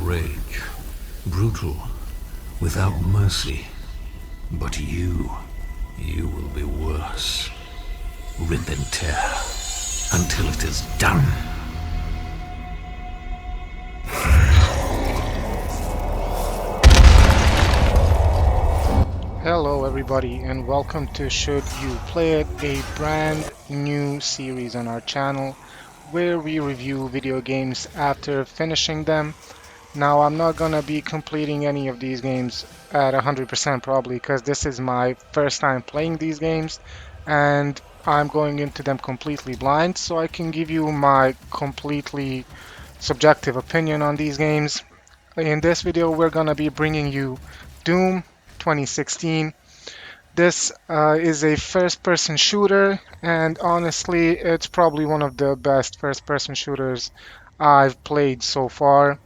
rage, brutal, without mercy. But you will be worse. Rip and tear until it is done. Hello everybody and welcome to Should You Play It, a brand new series on our channel where we review video games after finishing them. Now I'm not gonna be completing any of these games at 100% probably because this is my first time playing these games and I'm going into them completely blind, so I can give you my completely subjective opinion on these games. In this video we're gonna be bringing you Doom 2016. This is a first-person shooter, and honestly, it's probably one of the best first-person shooters I've played so far.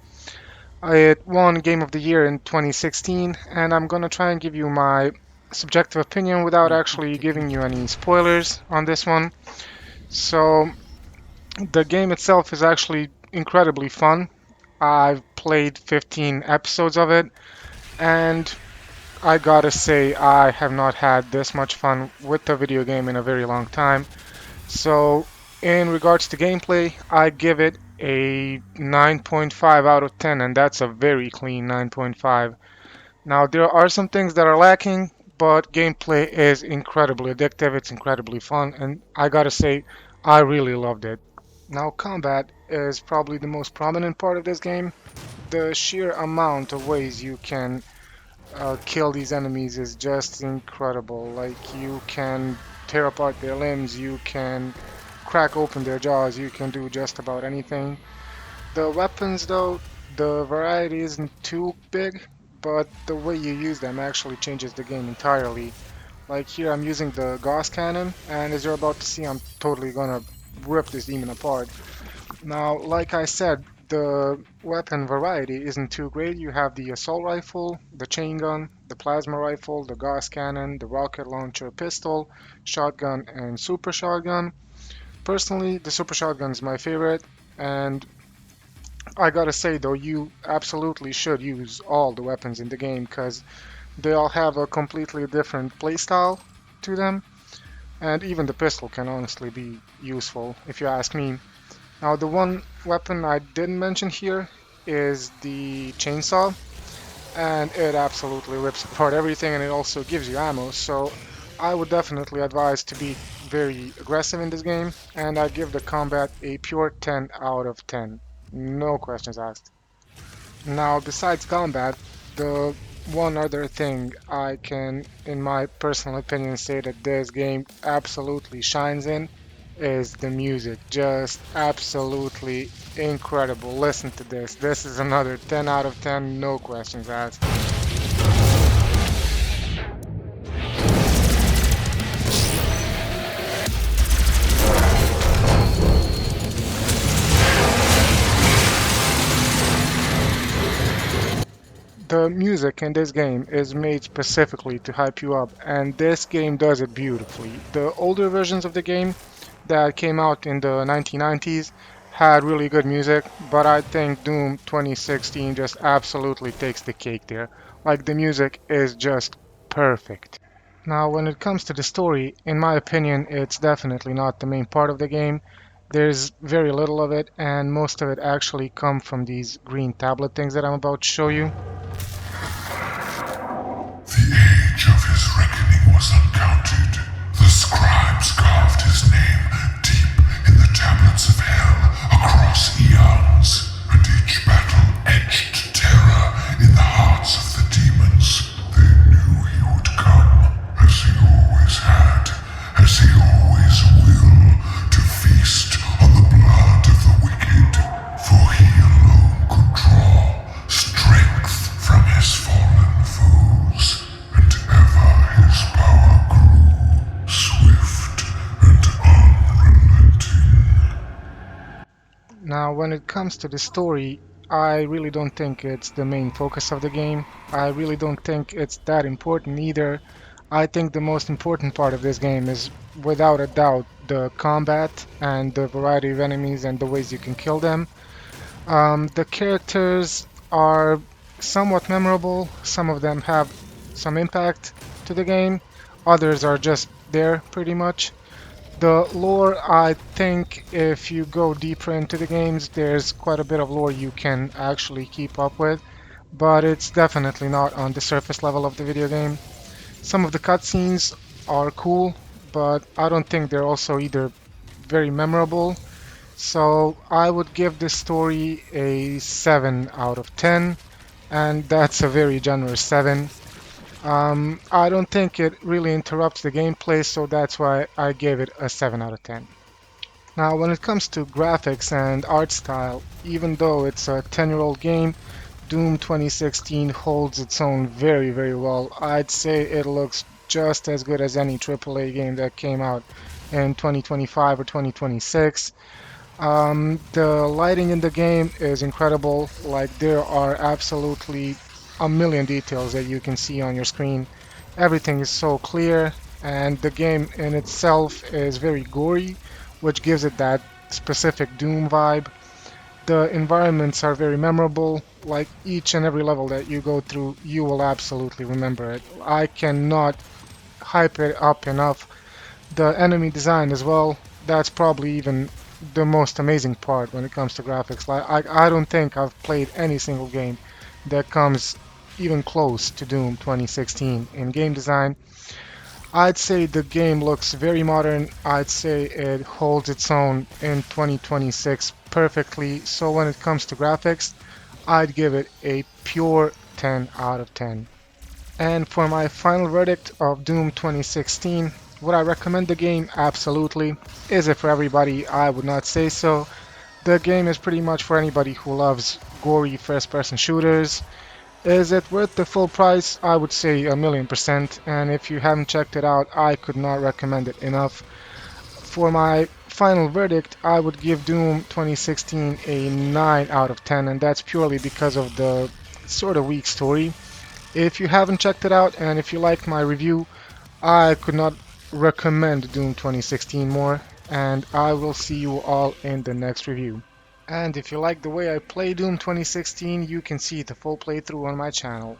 It won Game of the Year in 2016, and I'm gonna try and give you my subjective opinion without actually giving you any spoilers on this one. So, the game itself is actually incredibly fun. I've played 15 episodes of it, and I gotta say, I have not had this much fun with a video game in a very long time. So, in regards to gameplay, I give it a 9.5 out of 10, and that's a very clean 9.5. Now, there are some things that are lacking, but gameplay is incredibly addictive, it's incredibly fun, and I gotta say, I really loved it. Now, combat is probably the most prominent part of this game. The sheer amount of ways you can kill these enemies is just incredible. Like, you can tear apart their limbs, you can crack open their jaws, you can do just about anything. The weapons though, the variety isn't too big, but the way you use them actually changes the game entirely. Like here I'm using the Gauss cannon, and as you're about to see, I'm totally gonna rip this demon apart. Now, like I said, the weapon variety isn't too great. You have the assault rifle, the chain gun, the plasma rifle, the Gauss cannon, the rocket launcher pistol, shotgun, and super shotgun. Personally, the super shotgun is my favorite, and I gotta say though, you absolutely should use all the weapons in the game because they all have a completely different playstyle to them, and even the pistol can honestly be useful if you ask me. Now, the one weapon I didn't mention here is the chainsaw, and it absolutely rips apart everything, and it also gives you ammo, so I would definitely advise to be very aggressive in this game, and I give the combat a pure 10 out of 10. No questions asked. Now, besides combat, the one other thing I can, in my personal opinion, say that this game absolutely shines in is the music. Just absolutely incredible. Listen to this. This is another 10 out of 10, no questions asked. The music in this game is made specifically to hype you up, and this game does it beautifully. The older versions of the game that came out in the 1990s had really good music, but I think Doom 2016 just absolutely takes the cake there. Like, the music is just perfect. Now, when it comes to the story, in my opinion, it's definitely not the main part of the game. There's very little of it, and most of it actually come from these green tablet things that I'm about to show you. The age of his reckoning was uncounted. The scribes carved his name deep in the tablets of hell across eons, and each battle etched terror in the hearts of the demons. They knew he would come, as he always had, as he always will, to feast on the blood of the wicked, for he alone could draw strength from his fallen foes, and ever his power grew, swift and unrelenting. Now, when it comes to the story, I really don't think it's the main focus of the game. I really don't think it's that important either. I think the most important part of this game is, without a doubt, the combat and the variety of enemies and the ways you can kill them. The characters are somewhat memorable. Some of them have some impact to the game. Others are just there pretty much. The lore, I think if you go deeper into the games, there's quite a bit of lore you can actually keep up with, but it's definitely not on the surface level of the video game. Some of the cutscenes are cool, but I don't think they're also either very memorable. So I would give this story a 7 out of 10, and that's a very generous 7. I don't think it really interrupts the gameplay, so that's why I gave it a 7 out of 10. Now, when it comes to graphics and art style, even though it's a 10-year-old game, Doom 2016 holds its own very, very well. I'd say it looks just as good as any AAA game that came out in 2025 or 2026. The lighting in the game is incredible. Like, there are absolutely a million details that you can see on your screen. Everything is so clear, and the game in itself is very gory, which gives it that specific Doom vibe. The environments are very memorable. Like, each and every level that you go through, you will absolutely remember it. I cannot hype it up enough. The enemy design as well, that's probably even the most amazing part when it comes to graphics. Like, I don't think I've played any single game that comes even close to Doom 2016 in game design. I'd say the game looks very modern. I'd say it holds its own in 2026 perfectly. So when it comes to graphics, I'd give it a pure 10 out of 10. And for my final verdict of Doom 2016, would I recommend the game? Absolutely. Is it for everybody? I would not say so. The game is pretty much for anybody who loves gory first-person shooters. Is it worth the full price? I would say a million percent. And if you haven't checked it out, I could not recommend it enough. For my final verdict, I would give Doom 2016 a 9 out of 10, and that's purely because of the sort of weak story. If you haven't checked it out and if you liked my review, I could not recommend Doom 2016 more, and I will see you all in the next review. And if you like the way I play Doom 2016, you can see the full playthrough on my channel.